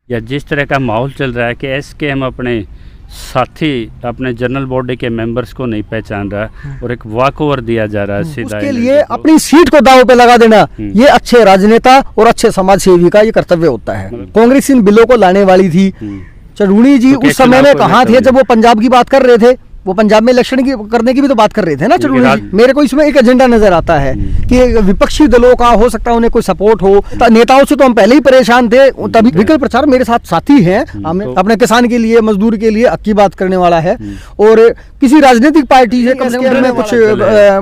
या जिस तरह का माहौल चल रहा है कि एसकेएम अपने साथी अपने जनरल बॉडी के मेंबर्स को नहीं पहचान रहा और एक वॉक ओवर दिया जा रहा है सीधा, उसके लिए अपनी सीट को दांव पे लगा देना ये अच्छे राजनेता और अच्छे समाज सेवी का ये कर्तव्य होता है। कांग्रेस इन बिलों को लाने वाली थी। चढ़ूणी जी उस समय में कहाँ थे जब वो पंजाब की बात कर रहे थे? वो पंजाब में इलेक्शन की करने की भी तो बात कर रहे थे ना चढ़ूणी जी। मेरे को इसमें एक एजेंडा नजर आता है कि विपक्षी दलों का हो सकता है उन्हें कोई सपोर्ट हो। नेताओं से तो हम पहले ही परेशान थे, तभी विकल्प प्रचार मेरे साथ साथी हैं। अपने किसान के लिए मजदूर के लिए अक्की बात करने वाला है और किसी राजनीतिक पार्टी से कम से कम में कुछ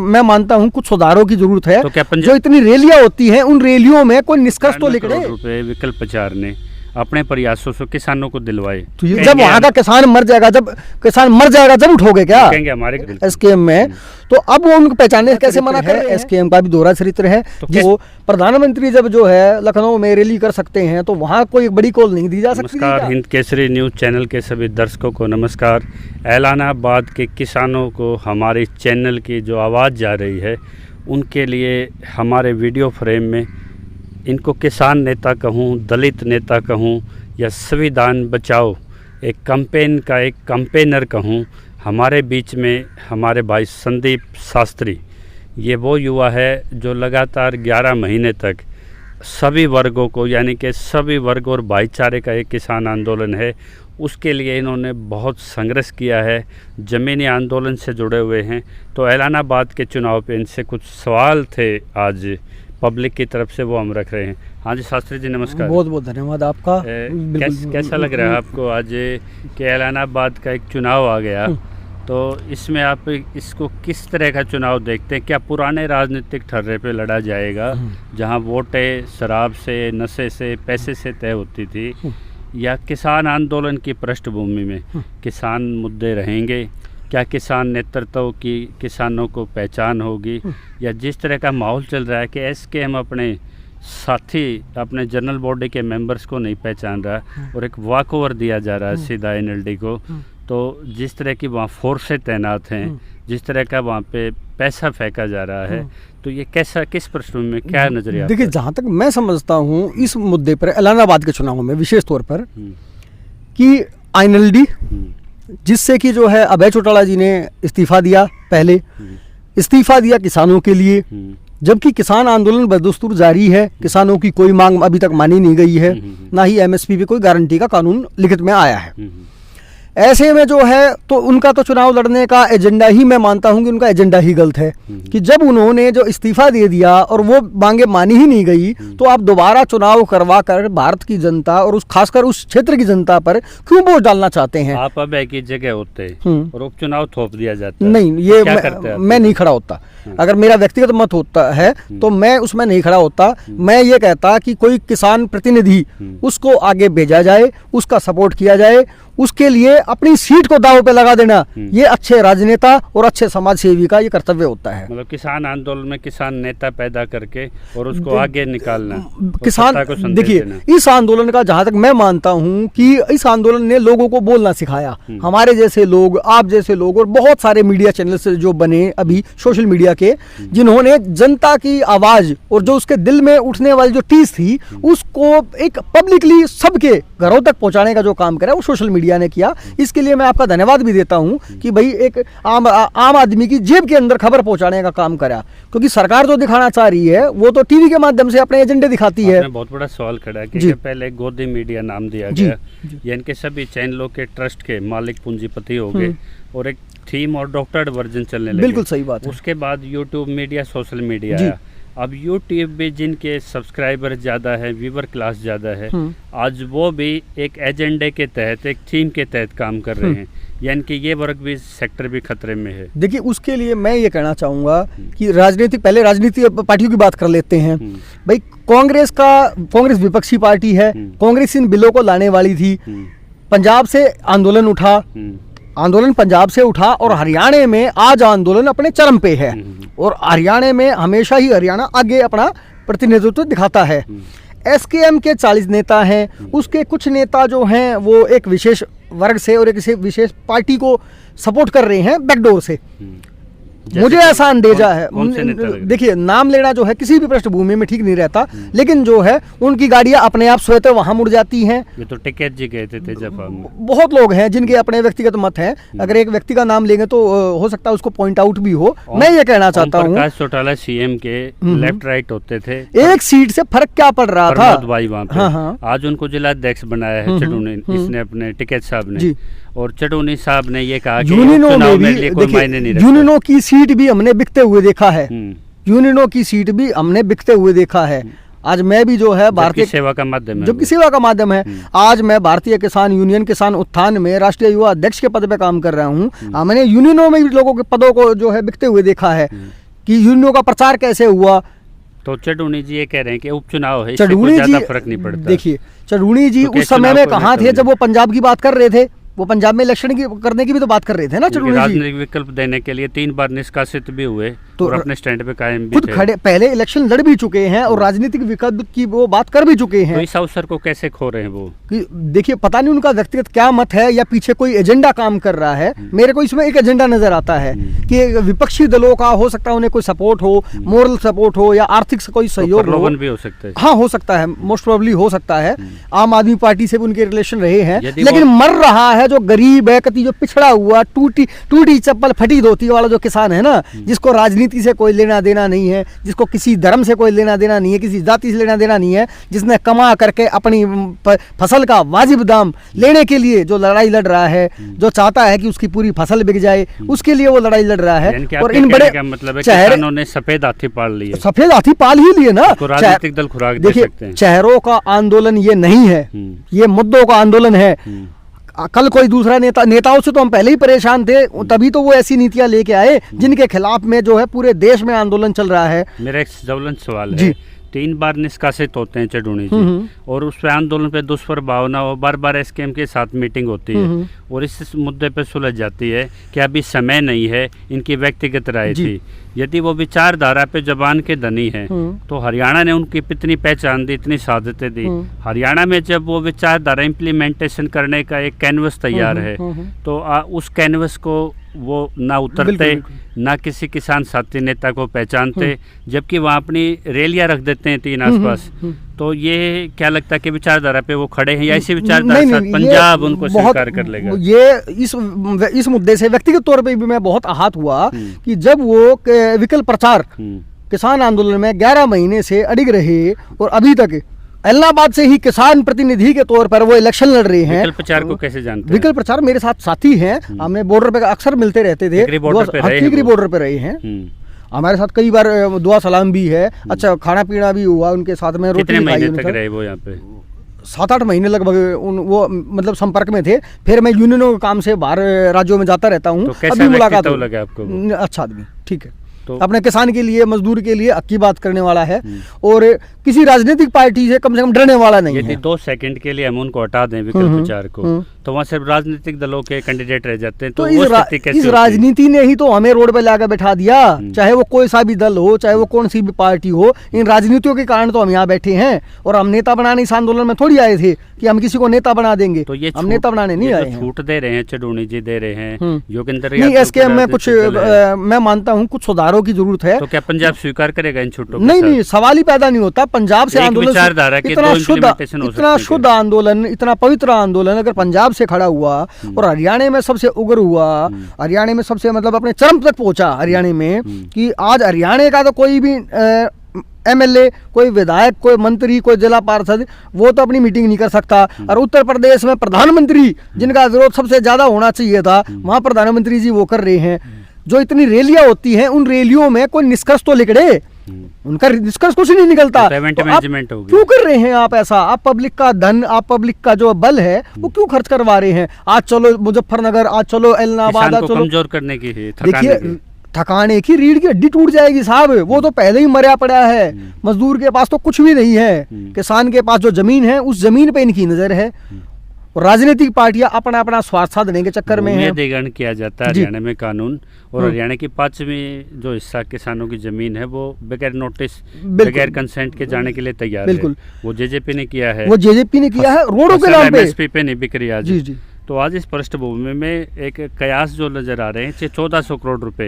मैं मानता हूँ कुछ सुधारों की जरूरत है। जो इतनी रैलियां होती है उन रैलियों में कोई निष्कर्ष तो लिख रहे। विकल्प प्रचार ने अपने प्रयासों से किसानों को दिलवाए। तो जब वहाँ का किसान मर जाएगा, जब उठोगे क्या हमारे एसकेएम में? तो अब वो उनको पहचानने कैसे मना कर रहे हैं? एसकेएम का भी दोहरा चरित्र है। तो प्रधानमंत्री जब जो है लखनऊ में रैली कर सकते हैं तो वहाँ कोई बड़ी कॉल नहीं दी जा सकती। नमस्कार, हिंद केसरी न्यूज चैनल के सभी दर्शकों को नमस्कार। ऐलानाबाद के किसानों को हमारे चैनल की जो आवाज़ जा रही है उनके लिए हमारे वीडियो फ्रेम में इनको किसान नेता कहूँ, दलित नेता कहूँ या संविधान बचाओ एक कैंपेन का एक कैंपेनर कहूँ, हमारे बीच में हमारे भाई संदीप शास्त्री, ये वो युवा है जो लगातार 11 महीने तक सभी वर्गों को यानी कि सभी वर्ग और भाईचारे का एक किसान आंदोलन है, उसके लिए इन्होंने बहुत संघर्ष किया है, ज़मीनी आंदोलन से जुड़े हुए हैं। तो ऐलानाबाद के चुनाव पे इनसे कुछ सवाल थे आज पब्लिक की तरफ से, वो हम रख रहे हैं। हाँ जी शास्त्री जी नमस्कार। बहुत बहुत धन्यवाद आपका। कैसा लग रहा है आपको आज कि ऐलानाबाद का एक चुनाव आ गया, तो इसमें आप इसको किस तरह का चुनाव देखते हैं? क्या पुराने राजनीतिक ठर्रे पे लड़ा जाएगा जहां वोटें शराब से, नशे से, पैसे से तय होती थी, या किसान आंदोलन की पृष्ठभूमि में किसान मुद्दे रहेंगे? क्या किसान नेतृत्व की किसानों को पहचान होगी? या जिस तरह का माहौल चल रहा है कि एसकेएम अपने साथी अपने जनरल बॉडी के मेंबर्स को नहीं पहचान रहा और एक वॉक ओवर दिया जा रहा है सीधा एनएलडी को, तो जिस तरह की वहाँ फोर्सें तैनात हैं, जिस तरह का वहाँ पे पैसा फेंका जा रहा है, तो ये कैसा किस पृष्ठभूमि में क्या नजरिया? देखिए, जहाँ तक मैं समझता हूँ इस मुद्दे पर ऐलानाबाद के चुनाव में विशेष तौर पर कि एनएलडी जिससे कि जो है अभय चौटाला जी ने इस्तीफा दिया, पहले इस्तीफा दिया किसानों के लिए, जबकि किसान आंदोलन बदस्तूर जारी है। किसानों की कोई मांग अभी तक मानी नहीं गई है, ना ही एमएसपी पे कोई गारंटी का कानून लिखित में आया है। ऐसे में जो है तो उनका तो चुनाव लड़ने का एजेंडा ही, मैं मानता हूं कि उनका एजेंडा ही गलत है कि जब उन्होंने जो इस्तीफा दे दिया और वो मांगे मानी ही नहीं गई तो आप दोबारा चुनाव करवा कर भारत की जनता और उस खासकर उस क्षेत्र की जनता पर क्यों बोझ डालना चाहते हैं? आप अब एक ही जगह होते और उपचुनाव थोप दिया जाता है। नहीं, ये मैं नहीं खड़ा होता। अगर मेरा व्यक्तिगत मत होता है तो मैं उसमें नहीं खड़ा होता। मैं ये कहता कि कोई किसान प्रतिनिधि उसको आगे भेजा जाए, उसका सपोर्ट किया जाए, उसके लिए अपनी सीट को दांव पे लगा देना ये अच्छे राजनेता और अच्छे समाज सेवी का ये कर्तव्य होता है। मतलब किसान आंदोलन में किसान नेता पैदा करके और उसको आगे निकालना, किसान देखिए इस आंदोलन का जहां तक मैं मानता हूं कि इस आंदोलन ने लोगों को बोलना सिखाया। हमारे जैसे लोग, आप जैसे लोग और बहुत सारे मीडिया चैनल से जो बने अभी सोशल मीडिया के, जिन्होंने जनता की आवाज और जो उसके दिल में उठने वाली जो टीस थी उसको एक पब्लिकली सबके घरों तक पहुंचाने का जो काम करा वो सोशल मीडिया ने किया। इसके लिए मैं आपका धन्यवाद भी देता हूं कि भाई एक आम आदमी की जेब के अंदर खबर पहुंचाने का काम करा, क्योंकि सरकार जो दिखाना चाह रही है वो तो टीवी के माध्यम से अपने एजेंडे दिखाती है। बहुत बड़ा सवाल खड़ा है कि पहले गोदी मीडिया नाम दिया गया, ये इनके सभी चैनलों के ट्रस्ट के मालिक पूंजीपति हो गए और एक थीम और डॉक्टर्ड वर्जन चलने लगे। बिल्कुल सही बात है। उसके बाद यूट्यूब मीडिया, सोशल मीडिया आया। अब यूट्यूब भी जिनके सब्सक्राइबर ज़्यादा है, व्यूवर क्लास ज़्यादा है, आज वो भी एक एजेंडे के तहत, एक थीम के तहत काम कर रहे हैं, यानी कि ये वर्ग भी, सेक्टर भी खतरे में है। देखिए, उसके लिए मैं ये कहना चाहूँगा कि पहले राजनीतिक पार्टियों की बात कर लेते हैं। भाई कांग्रेस विपक्षी पार्टी है, कांग्रेस इन बिलों को लाने वाली थी। पंजाब से आंदोलन पंजाब से उठा और हरियाणा में आज आंदोलन अपने चरम पे है और हरियाणा में हमेशा ही हरियाणा आगे अपना प्रतिनिधित्व दिखाता है। एसकेएम के 40 नेता हैं, उसके कुछ नेता जो हैं वो एक विशेष वर्ग से और एक विशेष पार्टी को सपोर्ट कर रहे हैं बैकडोर से। मुझे ऐसा अंदेजा है। कौन से नेता लग रहे हैं? देखिए, नाम लेना जो है किसी भी पृष्ठभूमि में ठीक नहीं रहता, लेकिन जो है उनकी गाड़ियां अपने आप स्वतः वहां मुड़ जाती हैं। ये तो टिकैत जी कहते थे जफा में। बहुत लोग हैं जिनके अपने व्यक्तिगत मत हैं, अगर एक व्यक्ति का नाम लेंगे तो हो सकता है उसको पॉइंट आउट भी हो। मैं ये कहना चाहता हूँ, प्रकाश चौटाला सीएम के लेफ्ट राइट होते थे, एक सीट से फर्क क्या पड़ रहा था। प्रमोद भाई वहाँ पे। हाँ, हाँ। आज उनको जिलाध्यक्ष बनाया है चडूनी, इसने अपने टिकैत साहब ने, और चडूनी साहब ने ये कहा कि यूनियनों में भी लिए कोई मायने नहीं रखता। यूनियनों की सीट भी हमने बिकते हुए देखा है। यूनियनों की सीट भी हमने बिकते हुए देखा है। आज मैं भी जो है भारतीय सेवा का माध्यम है, जबकि सेवा का माध्यम है। आज मैं भारतीय किसान यूनियन किसान उत्थान में राष्ट्रीय युवा अध्यक्ष के पद पे काम कर रहा हूँ। मैंने यूनियनों में भी लोगों के पदों को जो है बिकते हुए देखा है कि यूनियनों का प्रचार कैसे हुआ। तो चडूनी जी ये कह रहे हैं कि उपचुनाव है, चडूनी जी फर्क नहीं पड़ता। देखिए, चडूनी जी उस समय में कहाँ थे जब वो पंजाब की बात कर रहे थे? वो पंजाब में इलेक्शन की करने की भी तो बात कर रहे थे ना चडूनी जी। राजनीतिक विकल्प देने के लिए 3 बार निष्कासित भी हुए तो और अपने स्टैंड पे कायम भी खुद थे। खड़े, पहले इलेक्शन लड़ भी चुके हैं और राजनीतिक विकल्प की वो बात कर भी चुके हैं। तो इस अवसर को कैसे खो रहे हैं वो? कि देखिए, पता नहीं उनका व्यक्तिगत क्या मत है या पीछे कोई एजेंडा काम कर रहा है। मेरे को इसमें एक एजेंडा नजर आता है कि विपक्षी दलों का हो सकता है उन्हें कोई सपोर्ट हो, मोरल सपोर्ट हो या आर्थिक से कोई सहयोग हो। भी हो सकता है। हाँ, हो सकता है, मोस्ट प्रोबेबली हो सकता है। आम आदमी पार्टी से भी उनके रिलेशन रहे हैं, यदि लेकिन मर रहा है जो गरीब है, कति जो पिछड़ा हुआ, टूटी चप्पल फटी धोती वाला जो किसान है ना, जिसको राजनीति से कोई लेना देना नहीं है, जिसको किसी धर्म से कोई लेना देना नहीं है, किसी जाति से लेना देना नहीं है, जिसने कमा करके अपनी फसल का वाजिब दाम लेने के लिए जो लड़ाई लड़ रहा है, जो चाहता है कि उसकी पूरी फसल बिक जाए, उसके लिए वो लड़ाई लड़ रहा है। और इन बड़े मतलब किसानों ने सफेद हाथी पाल लिए, सफेद हाथी पाल ही लिए ना। राजनीतिक दल खुराक दे सकते हैं। चेहरों का आंदोलन ये नहीं है, ये मुद्दों का आंदोलन है। कल कोई दूसरा नेताओं से तो हम पहले ही परेशान थे, तभी तो वो ऐसी नीतियां लेके आए जिनके खिलाफ में जो है पूरे देश में आंदोलन चल रहा है। मेरा एक ज्वलंत सवाल है, 3 बार निष्कासित होते हैं चडूनी जी, और उस पे आंदोलन पे दुष्प्रभाव ना हो, बार बार एसकेएम के साथ मीटिंग होती है और इस मुद्दे पे सुलझ जाती है कि अभी समय नहीं है, इनकी व्यक्तिगत राय थी। यदि वो विचारधारा पे जबान के धनी हैं तो हरियाणा ने उनकी इतनी पहचान दी, इतनी साधतें दी। हरियाणा में जब वो विचारधारा इम्प्लीमेंटेशन करने का एक कैनवस तैयार है तो उस कैनवस को वो ना उतरते, ना किसी किसान साथी नेता को पहचानते, जबकि वहाँ अपनी रैलियां रख देते हैं 3 आसपास। तो ये क्या लगता है कि विचारधारा पे वो खड़े हैं या इसी विचारधारा साथ पंजाब उनको स्वीकार कर लेगा? ये इस मुद्दे से व्यक्तिगत तौर पे भी मैं बहुत आहत हुआ कि जब वो विकल्प प्रचार किसान आंदोलन में 11 महीने से अड़िग रहे और अभी तक इलाहाबाद से ही किसान प्रतिनिधि के तौर पर वो इलेक्शन लड़ रहे हैं। विकल्प प्रचार को कैसे जानते हैं? विकल्प प्रचार मेरे साथ साथी हैं, हमने बॉर्डर पे अक्सर मिलते रहते थे, टिकरी बॉर्डर पे रहे हैं। हमारे साथ कई बार दुआ सलाम भी है, अच्छा खाना पीना भी हुआ उनके साथ में। कितने महीने तक रहे वो यहाँ पे? 7-8 महीने लगभग वो मतलब संपर्क में थे। फिर मैं यूनियनों के काम से बाहर राज्यों में जाता रहता हूँ। तो अभी मुलाकात लगा आपको? अच्छा आदमी, ठीक है, तो अपने किसान के लिए, मजदूर के लिए अच्छी बात करने वाला है और किसी राजनीतिक पार्टी से कम डरने वाला नहीं है। यदि 2 सेकंड के लिए हम उनको हटा दें विकल्प प्रचार को, तो वहाँ सिर्फ राजनीतिक दलों के कैंडिडेट रह जाते हैं। तो इस राजनीति ने ही तो हमें रोड पे लाकर बैठा दिया, चाहे वो कोई सा भी दल हो, चाहे वो कौन सी भी पार्टी हो। इन राजनीतियों के कारण तो हम यहाँ बैठे हैं और हम नेता बनाने इस आंदोलन में थोड़ी आए थे कि हम किसी को नेता बना देंगे। तो ये हम नेता बनाने नहीं आए हैं। छूट दे रहे हैं, चडूनी जी दे रहे हैं, योगेंद्र नहीं, एसकेएम में कुछ मैं मानता हूँ कुछ सुधारों की जरूरत है। तो क्या पंजाब स्वीकार करेगा इन छूटों? नहीं, सवाल ही पैदा नहीं होता। पंजाब से आंदोलन इतना शुद्ध आंदोलन, इतना पवित्र आंदोलन अगर पंजाब से खड़ा हुआ और हरियाणा में सबसे उग्र हुआ, हरियाणा में सबसे मतलब अपने चरम तक पहुंचा हरियाणा में, कि आज हरियाणा का तो कोई भी एमएलए, कोई विधायक, कोई मंत्री, कोई जिला पार्षद वो तो अपनी मीटिंग नहीं कर सकता। और उत्तर प्रदेश में प्रधानमंत्री जिनका विरोध सबसे ज्यादा होना चाहिए था, वहां प्रधानमंत्री जी वो कर रहे हैं। जो इतनी रैलियां होती हैं, उन रैलियों में कोई निष्कर्ष तो लिखड़े, उनका निष्कर्ष कुछ नहीं निकलता। तो क्यों कर रहे हैं आप ऐसा? आप पब्लिक का धन, आप पब्लिक का जो बल है वो क्यों खर्च करवा रहे हैं? आज चलो मुजफ्फरनगर, आज चलो इलाहाबाद, आज चलो कमजोर करने की। देखिए, थकाने की रीढ़ की हड्डी टूट जाएगी साहब। वो तो पहले ही मरा पड़ा है। मजदूर के पास तो कुछ भी नहीं है, किसान के पास जो जमीन है उस जमीन पे इनकी नजर है। और राजनीतिक पार्टियां अपना अपना स्वार्थ साधने के चक्कर में है। अधिग्रहण किया जाता है हरियाणा में कानून, और हरियाणा की 5वीं जो हिस्सा किसानों की जमीन है वो बगैर नोटिस, बगैर कंसेंट के जाने के लिए तैयार है। वो जेजेपी ने किया है, वो जेजेपी ने किया है। रोडों के नाम पे एमएसपी पे नहीं बिक रही आज। जी जी, तो आज इस पृष्ठभूमि में एक कयास जो नजर आ रहे हैं 1400 करोड़ रुपए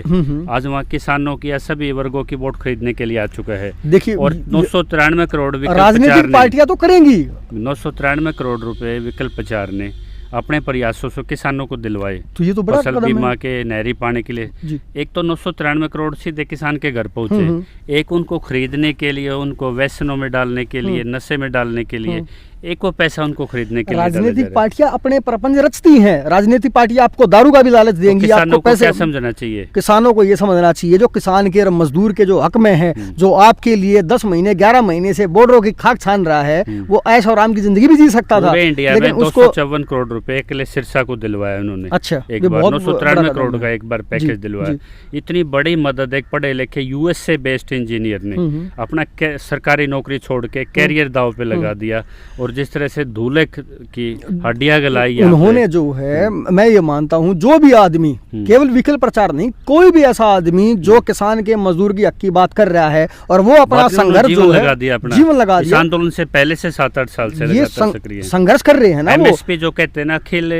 आज वहाँ किसानों की या सभी वर्गों की वोट खरीदने के लिए आ चुका है। देखिए, और 993 करोड़ राजनीतिक पार्टियां तो करेंगी। 993 करोड़ रुपए विकल्प 4 ने अपने प्रयासों से किसानों को दिलवाए, तो ये तो बड़ा फसल कदम बीमा है। के नहरी पानी के लिए जी। एक तो 993 करोड़ सीधे किसान के घर पहुंचे, एक उनको खरीदने के लिए, उनको व्यसनों में डालने के लिए, नशे में डालने के लिए, एक वो पैसा उनको खरीदने के लिए डाला जा रहा राजनीतिक है। पार्टियां अपने प्रपंच रचती हैं। राजनीतिक पार्टियां आपको दारू का भी लालच देंगी, किसानों आपको को पैसे। क्या समझना चाहिए? किसानों को ये समझना चाहिए जो किसान के और मजदूर के जो हक में है, जो आपके लिए 10 महीने 11 महीने से बॉर्डरों की खाक छान रहा है, वो ऐश और आराम की जिंदगी भी जी सकता था। पूरे इंडिया लेकिन में उसको 254 करोड़ रुपए के लिए सिरसा को दिलवाया उन्होंने। अच्छा, एक ये बार बहुत 993 बड़ा करोड़ कदम का है। एक बार जी, पैकेज दिलवाया। जी। इतनी बड़ी मदद एक पढ़े लिखे यूएस से बेस्ड इंजीनियर ने अपना सरकारी नौकरी छोड़ के कैरियर दाव पे लगा दिया, और जिस तरह से धूले की हड्डियां गलाई यहाँ पे। उन्होंने जो है, मैं ये मानता हूँ, जो भी आदमी, केवल विकल्प प्रचार नहीं, कोई भी ऐसा आदमी जो किसान के मजदूर की हक की बात कर रहा है और वो अपना संघर्ष जो है लगा दिया, अपना जीवन लगा दिया। आंदोलन से पहले से 7-8 साल से ये लगातार सक्रिय है। संघर्ष कर रहे हैं ना वो। एमएसपी जो कहते हैं ना, अखिल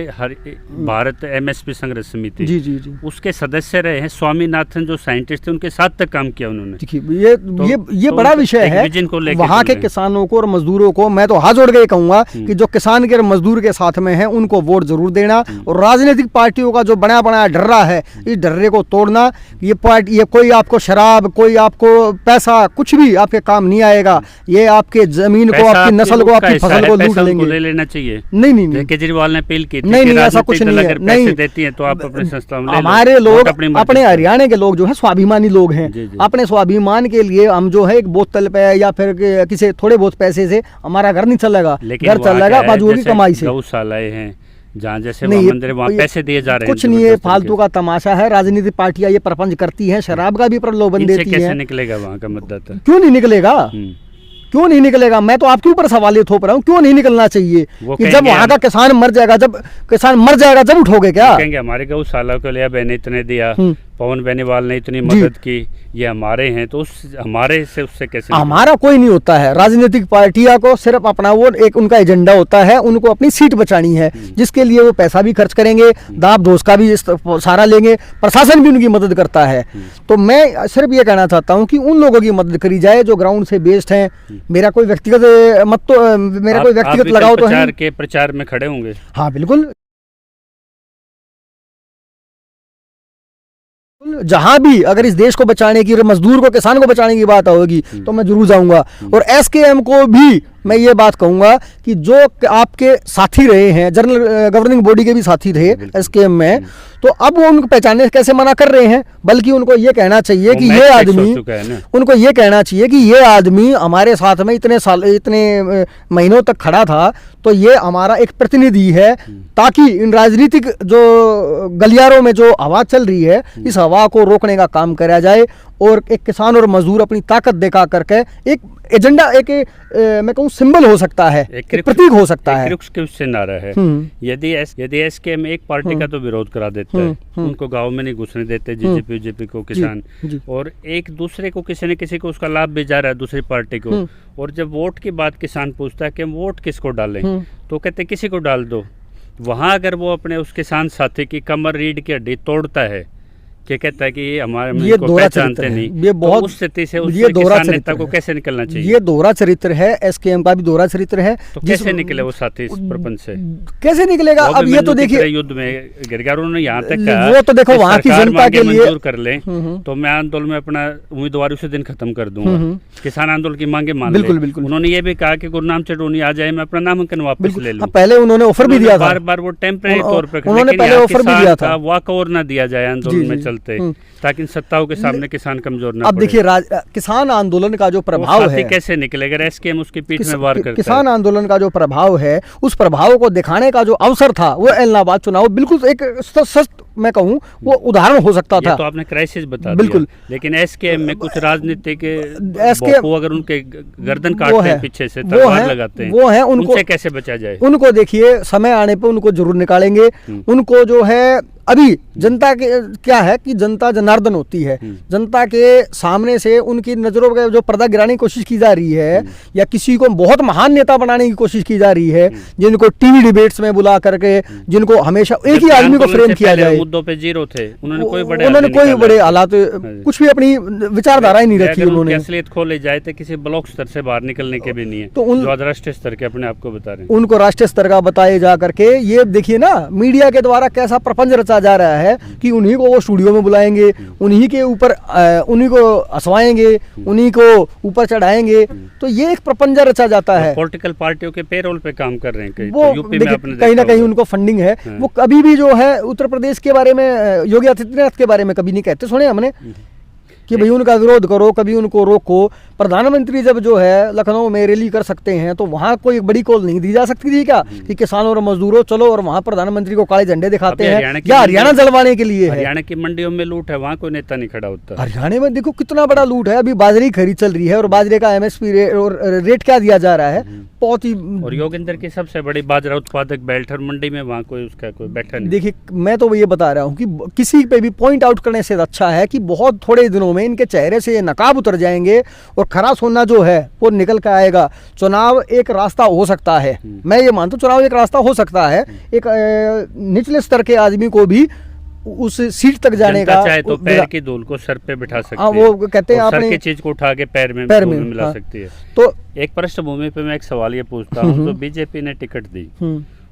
भारत एमएसपी संघर्ष समिति, जी जी जी, उसके सदस्य रहे हैं। स्वामीनाथन जो साइंटिस्ट थे, उनके साथ तक काम किया उन्होंने। देखिए, ये बड़ा विषय है। वहाँ के किसानों को और मजदूरों को मैं तो हाथ जोड़ के कहूंगा कि जो किसान के और मजदूर के साथ में है उनको वोट जरूर देना, और राजनीतिक पार्टियों का जो बना बनाया डर्रा है, इस डर्रे को तोड़ना। ये पार्टी, ये कोई आपको शराब, कोई आपको पैसा, कुछ भी आपके काम नहीं आएगा। ये आपके जमीन को, आपकी नस्ल को, आपकी फसल को लूट लेंगे। ले लेना चाहिए। नहीं, केजरीवाल ने अपील की थी नहीं, कि ऐसा कुछ नहीं है। अगर पैसे देती हैं तो आप अपने संस्था में ले लो। हमारे लोग, अपने से। हरियाणा के लोग जो है स्वाभिमानी लोग हैं। अपने स्वाभिमान के लिए हम जो है एक बोतल पे या फिर किसी थोड़े बहुत पैसे से हमारा घर नहीं चलेगा, घर चलेगा बाजुओं की कमाई से। गौशालाएं हैं जहाँ जैसे नहीं, मंदिर, वहाँ पैसे दिए जा रहे हैं। कुछ नहीं है, फालतू का तमाशा है। राजनीतिक पार्टियां ये प्रपंच करती हैं, शराब का भी प्रलोभन देती हैं। कैसे निकलेगा वहाँ का मतदाता? क्यों नहीं निकलेगा? क्यों नहीं निकलेगा? मैं तो आपके ऊपर सवाल ये थोप रहा हूँ, क्यों नहीं निकलना चाहिए? कि जब वहाँ का किसान मर जाएगा, जब किसान मर जाएगा जब उठोगे क्या? कहेंगे हमारे गौशाला को लिया, मैंने इतने दिया, पवन बेनीवाल ने इतनी मदद की, ये हमारे हैं, तो हमारे से उससे कैसे? हमारा कोई नहीं होता है। राजनीतिक पार्टियां को सिर्फ अपना वो एक उनका एजेंडा होता है, उनको अपनी सीट बचानी है, जिसके लिए वो पैसा भी खर्च करेंगे, दाब दोष का भी सहारा लेंगे, प्रशासन भी उनकी मदद करता है। तो मैं सिर्फ ये कहना चाहता हूँ कि उन लोगों की मदद करी जाए जो ग्राउंड से बेस्ड हैं। मेरा कोई व्यक्तिगत मत तो, मेरा कोई व्यक्तिगत लगाव तो है। के प्रचार में खड़े होंगे? हाँ बिल्कुल, जहां भी अगर इस देश को बचाने की, मजदूर को, किसान को बचाने की बात होगी तो मैं जरूर जाऊंगा। और एसकेएम को भी मैं ये बात कहूंगा कि जो आपके साथी रहे हैं, जनरल गवर्निंग बॉडी के भी साथी थे एसकेएम में, तो अब वो उनको पहचानने से कैसे मना कर रहे हैं? बल्कि उनको ये कहना चाहिए कि ये आदमी, उनको ये कहना चाहिए कि ये आदमी हमारे साथ में इतने साल, इतने महीनों तक खड़ा था, तो ये हमारा एक प्रतिनिधि है, ताकि इन राजनीतिक जो गलियारों में जो हवा चल रही है, इस हवा को रोकने का काम करा जाए, और एक किसान और मजदूर अपनी ताकत दिखा करके एक एजेंडा, एक मैं कहूँ सिंबल हो सकता है, एक प्रतीक हो सकता है। उससे नारा है। यदि एसकेएम एक पार्टी का तो विरोध करा देता है, उनको गांव में नहीं घुसने देते बीजेपी को किसान, और एक दूसरे को किसी न किसी को उसका लाभ भी जा रहा है दूसरी पार्टी को। और जब वोट की बात किसान पूछता है कि हम वोट किसको डालें, तो कहते किसी को डाल दो। वहाँ अगर वो अपने उस किसान साथी की कमर रीढ़ की हड्डी तोड़ता है, क्या कहता है कि ये हमारे पहचानते नहीं, ये बहुत तो उस स्थिति से ये दोहरा नेता को कैसे निकलना चाहिए? ये दोहरा चरित्र है, एसकेएम का भी दोहरा चरित्र है। तो कैसे निकले वो साथी इस प्रपंच से? कैसे निकलेगा? अब ये तो देखिए, युद्ध में गिर गया, उन्होंने यहाँ तक कहा, वो तो देखो वहाँ की जनता के लिए मंजूर कर ले तो मैं आंदोलन में अपना उम्मीदवारी उसी दिन खत्म कर दूंगा, किसान आंदोलन की मांगे मान ले। बिल्कुल। उन्होंने ये भी कहा कि गुरनाम चटोनी आ जाए, मैं अपना नामांकन वापस ले लूं। पहले उन्होंने ऑफर भी दिया था, बार वो टेम्परेरी तौर पर, उन्होंने पहले ऑफर भी दिया था, वॉक ओवर ना दिया जाए आंदोलन में चलते, ताकि सत्ताओं के सामने किसान कमजोर ना। अब देखिए, किसान आंदोलन का जो प्रभाव है, कैसे निकलेगा? एसकेएम उसकी पीठ में वार करता है। किसान आंदोलन का जो प्रभाव है, उस प्रभाव को दिखाने का जो अवसर था, वो इलाहाबाद चुनाव बिल्कुल एक मैं कहूँ वो उदाहरण हो सकता था। तो आपने क्राइसिस बता बिल्कुल दिया, लेकिन एसकेएम में कुछ राजनीतिक SKM अगर उनके गर्दन काटते हैं पीछे से, वो तलवार है, लगाते हैं, वो है, उनको कैसे बचा जाए? उनको देखिए समय आने पे उनको जरूर निकालेंगे। उनको जो है अभी जनता के क्या है कि जनता जनार्दन होती है, जनता के सामने से उनकी नजरों पे जो पर्दा गिराने की कोशिश की जा रही है या किसी को बहुत महान नेता बनाने की कोशिश की जा रही है, जिनको टीवी डिबेट्स में बुला करके, जिनको हमेशा एक ही आदमी को फ्रेम किया जाए। मुद्दों पे जीरो थे, उन्होंने कोई बड़े हालात कुछ भी अपनी विचारधारा ही नहीं रखी उन्होंने। असलियत खोले जाए तो किसी ब्लॉक स्तर से बाहर निकलने के भी नहीं है, तो जो राष्ट्रीय स्तर के अपने आप को बता रहे हैं, उनको राष्ट्रीय स्तर का बताए जा करके। ये देखिए ना मीडिया के द्वारा कैसा प्रपंच रचा जा रहा है कि उन्हीं को वो स्टूडियो में बुलाएंगे, उन्हीं के ऊपर उन्हीं को हंसवाएंगे, उन्हीं को ऊपर चढ़ाएंगे। तो ये एक प्रपंच रचा जाता है। पॉलिटिकल पार्टियों के पेरोल पे काम कर रहे हैं वो, यूपी में आपने कहीं ना कहीं उनको फंडिंग है। वो कभी भी जो है उत्तर प्रदेश के बारे में, योगी आदित्यनाथ के बारे में कभी नहीं कहते सुने हमने कि भाई उनका विरोध करो, कभी उनको रोको। प्रधानमंत्री जब जो है लखनऊ में रैली कर सकते हैं तो वहाँ कोई बड़ी कॉल नहीं दी जा सकती थी क्या कि किसानों और मजदूरों चलो और वहाँ प्रधानमंत्री को काले झंडे दिखाते हैं या हरियाणा जलवाने के लिए है। हरियाणा की मंडियों में लूट है, वहाँ कोई नेता नहीं खड़ा होता। हरियाणा में देखो कितना बड़ा लूट है। अभी बाजरे की खरीद चल रही है और बाजरे का MSP रेट क्या दिया जा रहा है, बहुत ही। और योगेंद्र की सबसे बड़ी बाजरा उत्पादक बेल्ट मंडी में, वहाँ कोई उसका कोई बैठा नहीं। देखिए मैं तो ये बता रहा हूँ कि किसी पे भी पॉइंट आउट करने से अच्छा है कि बहुत थोड़े दिनों में इनके चेहरे से ये नकाब उतर जाएंगे और खरा सोना जो है वो निकल कर आएगा। चुनाव एक रास्ता हो सकता है, मैं ये मानता हूँ चुनाव एक रास्ता हो सकता है। एक निचले स्तर के आदमी को भी उस सीट तक जाने का चाहे तो पैर की धूल को सर पे बिठा सकती है। वो कहते हैं सर की चीज को उठा के पैर में मिला सकती है। तो एक पृष्ठभूमि पे मैं एक सवाल ये पूछता हूँ, तो बीजेपी ने टिकट दी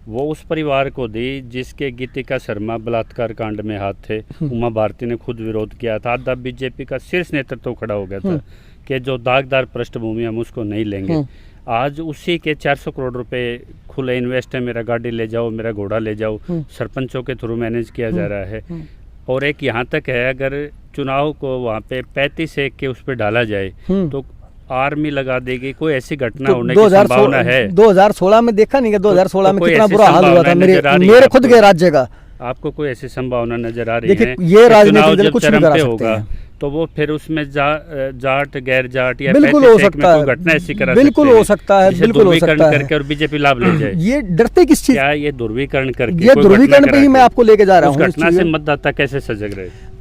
वो उस परिवार को दी जिसके गीतिका शर्मा बलात्कार कांड में हाथ थे। उमा भारती ने खुद विरोध किया था, आधा बीजेपी का शीर्ष नेतृत्व खड़ा हो गया था कि जो दागदार पृष्ठभूमि हम उसको नहीं लेंगे। आज उसी के 400 करोड़ रुपए खुले इन्वेस्ट है, मेरा गाड़ी ले जाओ, मेरा घोड़ा ले जाओ, सरपंचों के थ्रू मैनेज किया जा रहा है। और एक यहाँ तक है, अगर चुनाव को वहाँ पे 35-1 के उस पर डाला जाए तो आर्मी लगा देगी, कोई ऐसी घटना तो होने की संभावना है। 2016 में देखा नहीं कि 2016 में कितना बुरा हाल हुआ था मेरे खुद के राज्य का। आपको कोई ऐसी संभावना नजर आ रही है? ये राजनीतिक दल कुछ भी करा सकते हैं, तो वो फिर उसमें जाट गैर जाट या बिल्कुल हो सकता है, घटना ऐसी करा बिल्कुल हो सकता है, बिल्कुल हो सकता है करके और बीजेपी लाभ ले जाए। ये डरते किस चीज? क्या ये ध्रुवीकरण करके? ये ध्रुवीकरण पे ही मैं आपको लेके जा रहा हूँ। घटना से मतदाता कैसे सजग रहे?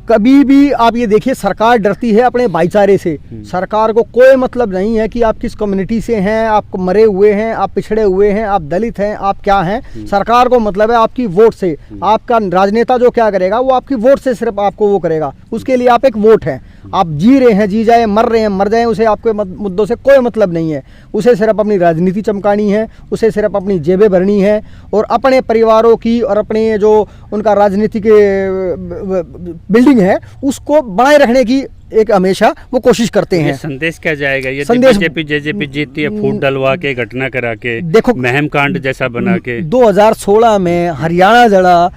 कभी भी आप ये देखिए सरकार डरती है अपने भाईचारे से। सरकार को कोई मतलब नहीं है कि आप किस कम्युनिटी से हैं, आप मरे हुए हैं, आप पिछड़े हुए हैं, आप दलित हैं, आप क्या हैं। सरकार को मतलब है आपकी वोट से। आपका राजनेता जो क्या करेगा वो आपकी वोट से सिर्फ आपको वो करेगा, उसके लिए आप एक वोट हैं। आप जी रहे हैं जी जाए, मर रहे हैं मर जाए, उसे आपके मुद्दों से कोई मतलब नहीं है। उसे सिर्फ अपनी राजनीति चमकानी है, उसे सिर्फ अपनी जेबें भरनी है और अपने परिवारों की और अपने जो उनका राजनीतिक बिल्डिंग है उसको बनाए रखने की एक हमेशा वो कोशिश करते हैं। संदेश क्या जाएगा ये? संदेश बीजेपी जीतती है फूट डलवा के, घटना करा के, देखो महम कांड जैसा बना के। 2016 में हरियाणा जला,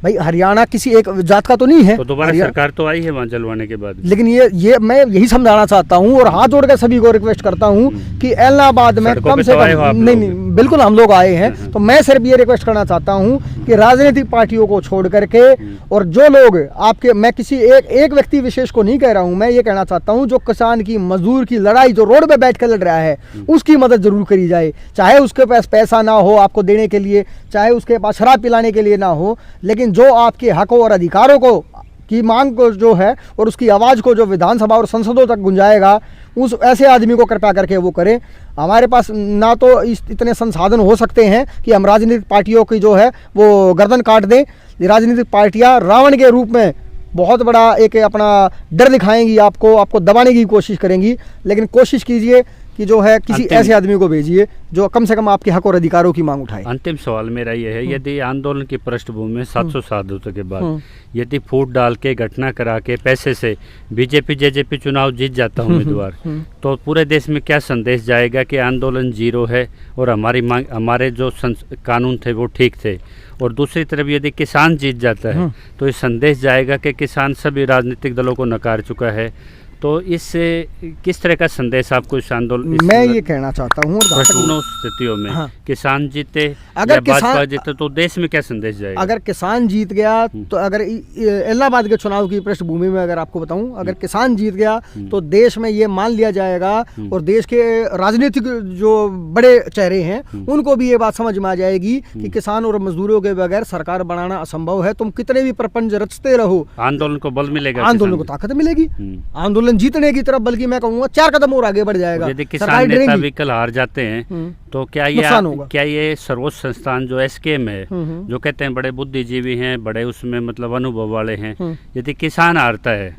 भाई हरियाणा किसी एक जात का तो नहीं है। तो दोबारा सरकार तो आई है वहाँ जलवाने के बाद। लेकिन ये मैं यही समझाना चाहता हूँ और हाथ जोड़ कर सभी को रिक्वेस्ट करता हूँ कि इलाहाबाद में कम से कम नहीं बिल्कुल हम लोग आए हैं। तो मैं सिर्फ ये रिक्वेस्ट करना चाहता हूँ कि राजनीतिक पार्टियों को छोड़ करके और जो लोग आपके, मैं किसी एक व्यक्ति विशेष को नहीं कह रहा हूँ, मैं ये कहना चाहता हूँ जो किसान की मजदूर की लड़ाई जो रोड पे बैठ कर लड़ रहा है उसकी मदद जरूर करी जाए। चाहे उसके पास पैसा ना हो आपको देने के लिए, चाहे उसके पास शराब पिलाने के लिए ना हो, लेकिन जो आपके हकों और अधिकारों को की मांग को जो है और उसकी आवाज़ को जो विधानसभा और संसदों तक गुंजाएगा, उस ऐसे आदमी को कृपया करके वो करें। हमारे पास ना तो इतने संसाधन हो सकते हैं कि हम राजनीतिक पार्टियों की जो है वो गर्दन काट दें। राजनीतिक पार्टियां रावण के रूप में बहुत बड़ा एक अपना डर दिखाएंगी, आपको दबाने की कोशिश करेंगी। लेकिन कोशिश कीजिए कि जो है किसी ऐसे आदमी को भेजिए जो कम से कम आपके हक और अधिकारों की मांग उठाए। अंतिम सवाल मेरा ये है, यदि आंदोलन की पृष्ठभूमि में 700 शहादतों के बाद यदि फूट डाल के, घटना करा के, पैसे से बीजेपी चुनाव जीत जाता उम्मीदवार, तो पूरे देश में क्या संदेश जाएगा कि आंदोलन जीरो है और हमारी मांग, हमारे जो कानून थे वो ठीक थे। और दूसरी तरफ यदि किसान जीत जाता है तो ये संदेश जाएगा कि किसान सभी राजनीतिक दलों को नकार चुका है, तो इससे किस तरह का संदेश आपको इस आंदोलन मैं ये कहना चाहता हूँ, दोनों स्थितियों में हाँ। किसान जीते अगर या भाजपा जीते तो देश में क्या संदेश जाएगा? अगर किसान जीत गया तो, अगर इलाहाबाद के चुनाव की पृष्ठभूमि में अगर आपको बताऊं, अगर किसान जीत गया तो देश में ये मान लिया जाएगा और देश के राजनीतिक जो बड़े चेहरे हैं उनको भी ये बात समझ में आ जाएगी कि किसान और मजदूरों के बगैर सरकार बनाना असंभव है। तुम कितने भी प्रपंच रचते रहो, आंदोलन को बल मिलेगा, आंदोलन को ताकत मिलेगी, आंदोलन जीतने की तरफ, बल्कि मैं कहूँगा 4 कदम और आगे बढ़ जाएगा। यदि किसान नेता भी कल हार जाते हैं तो क्या ये सर्वोच्च संस्थान जो एसकेएम है, जो कहते हैं बड़े बुद्धिजीवी हैं, बड़े उसमें मतलब अनुभव वाले हैं, यदि किसान हारता है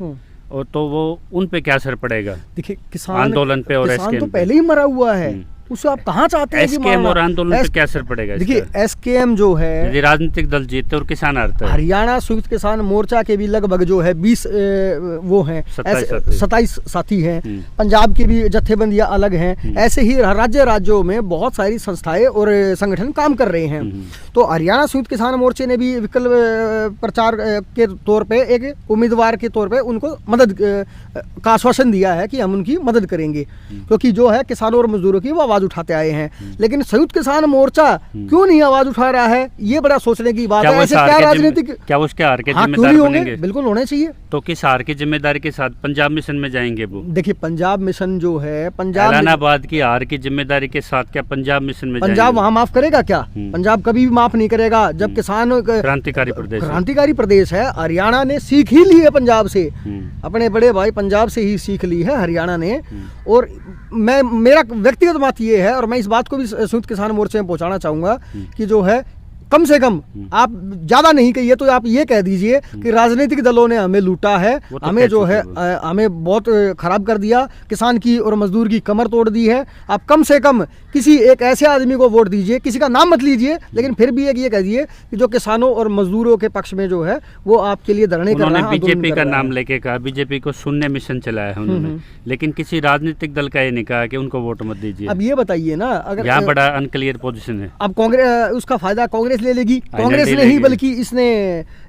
और तो वो उन पे क्या असर पड़ेगा? देखिए, किसान आंदोलन पे और एसकेएम तो पहले ही मरा हुआ है, उसे आप कहाँ चाहते हैं? एसकेएम और आंदोलन पे क्या असर पड़ेगा? देखिए, एसकेएम जो है, यदि राजनीतिक दल जीते और किसान हारता है, हरियाणा संयुक्त किसान मोर्चा के भी लगभग जो है 20 वो हैं, 27 साथी हैं, पंजाब की भी जत्थेबंदियां अलग हैं, ऐसे ही राज्यों में बहुत सारी संस्थाएं और संगठन काम कर रहे हैं। तो हरियाणा संयुक्त किसान मोर्चे ने भी विकल्प प्रचार के तौर पे एक उम्मीदवार के तौर पे उनको मदद का आश्वासन दिया है कि हम उनकी मदद करेंगे, क्योंकि जो है किसानों और मजदूरों की वो आवाज उठाते आए हैं। लेकिन संयुक्त किसान मोर्चा क्यों नहीं आवाज उठा रहा है, ये बड़ा सोचने की बात है। ऐसे क्या राजनीतिक, क्या उसके हार के जिम्मेदार होंगे? बिल्कुल होने चाहिए। तो किस हार की जिम्मेदारी के साथ पंजाब मिशन में जाएंगे वो? देखिए, पंजाब मिशन जो है, पंजाब एलानाबाद की हार की जिम्मेदारी के साथ क्या पंजाब मिशन में पंजाब वहाँ माफ करेगा क्या? पंजाब कभी भी माफ नहीं करेगा। जब किसान क्रांतिकारी प्रदेश है, हरियाणा ने सीख ही ली है पंजाब से, अपने बड़े भाई पंजाब से ही सीख ली है हरियाणा ने। और मेरा व्यक्तिगत बात ये है, और मैं इस बात को भी संयुक्त किसान मोर्चे में पहुंचाना चाहूंगा कि जो है, कम से कम आप ज्यादा नहीं कहिए तो आप ये कह दीजिए कि राजनीतिक दलों ने हमें लूटा है, हमें जो है हमें बहुत खराब कर दिया, किसान की और मजदूर की कमर तोड़ दी है। आप कम से कम किसी एक ऐसे आदमी को वोट दीजिए, किसी का नाम मत लीजिए, लेकिन फिर भी एक ये कह दीजिए कि जो किसानों और मजदूरों के पक्ष में जो है वो आपके लिए धरने कर रहा है। बीजेपी का नाम लेके कहा, बीजेपी को शून्य मिशन चलाया है उन्होंने, लेकिन किसी राजनीतिक दल का ये नहीं कहा कि उनको वोट मत दीजिए। अब ये बताइए ना, अगर यहाँ बड़ा अनक्लियर पोजीशन है। अब कांग्रेस, उसका फायदा कांग्रेस ले लेगी, कांग्रेस नहीं बल्कि इसने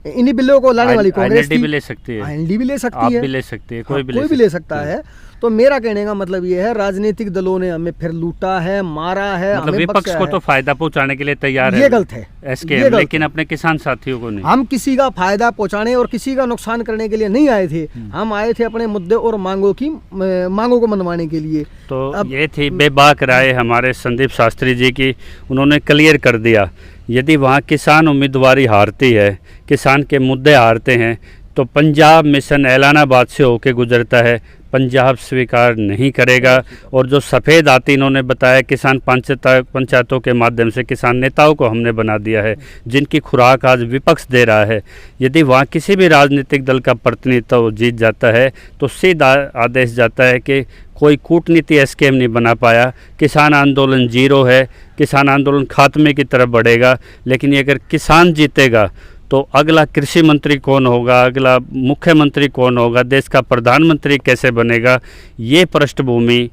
इन्हीं बिलों को लाने वाली कांग्रेस भी ले सकती है, आईएनडी भी ले सकती है, आप भी ले सकती है, कोई भी ले सकता है। तो मेरा कहने का मतलब ये है, राजनीतिक दलों ने हमें फिर लूटा है, मारा है, मतलब विपक्ष को तो फायदा पहुंचाने के लिए तैयार है, ये गलत है एसकेएम, लेकिन अपने किसान साथियों को नहीं। हम किसी का फायदा पहुंचाने और किसी का नुकसान करने के लिए नहीं आए थे, हम आए थे अपने मुद्दे और मांगों को मनवाने के लिए। तो ये थी बेबाक राय हमारे संदीप शास्त्री जी की, उन्होंने क्लियर कर दिया, यदि वहाँ किसान उम्मीदवारी हारती है, किसान के मुद्दे हारते हैं, तो पंजाब मिशन एलानाबाद से होके गुजरता है, पंजाब स्वीकार नहीं करेगा। और जो सफ़ेद हाथी इन्होंने बताया, किसान पंचायतों के माध्यम से किसान नेताओं को हमने बना दिया है, जिनकी खुराक आज विपक्ष दे रहा है। यदि वहाँ किसी भी राजनीतिक दल का प्रतिनिधित्व जीत जाता है तो सीधा आदेश जाता है कि कोई कूटनीति एसकेएम नहीं बना पाया, किसान आंदोलन जीरो है, किसान आंदोलन खात्मे की तरफ बढ़ेगा। लेकिन अगर किसान जीतेगा तो अगला कृषि मंत्री कौन होगा, अगला मुख्यमंत्री कौन होगा, देश का प्रधानमंत्री कैसे बनेगा, ये पृष्ठभूमि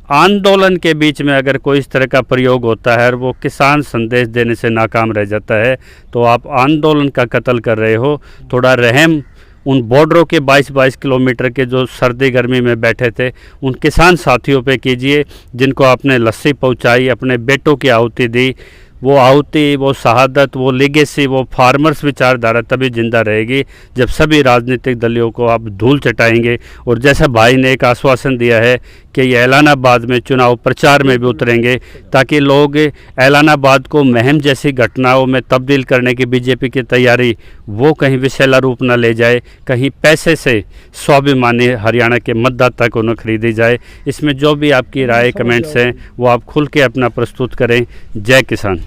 आंदोलन के बीच में अगर कोई इस तरह का प्रयोग होता है और वो किसान संदेश देने से नाकाम रह जाता है, तो आप आंदोलन का कत्ल कर रहे हो। थोड़ा रहम उन बॉर्डरों के 22-22 किलोमीटर के जो सर्दी गर्मी में बैठे थे उन किसान साथियों पे कीजिए, जिनको आपने लस्सी पहुंचाई, अपने बेटों की आहुति दी। वो आहुति, वो शहादत, वो लेगेसी, वो फार्मर्स विचारधारा तभी जिंदा रहेगी जब सभी राजनीतिक दलों को आप धूल चटाएंगे। और जैसा भाई ने एक आश्वासन दिया है कि ये एलानाबाद में चुनाव प्रचार में भी उतरेंगे, ताकि लोग एलानाबाद को महम जैसी घटनाओं में तब्दील करने की बीजेपी की तैयारी वो कहीं विषैला रूप न ले जाए, कहीं पैसे से स्वाभिमानी हरियाणा के मतदाता को न खरीदी जाए। इसमें जो भी आपकी राय कमेंट्स हैं वो आप खुल के अपना प्रस्तुत करें। जय किसान।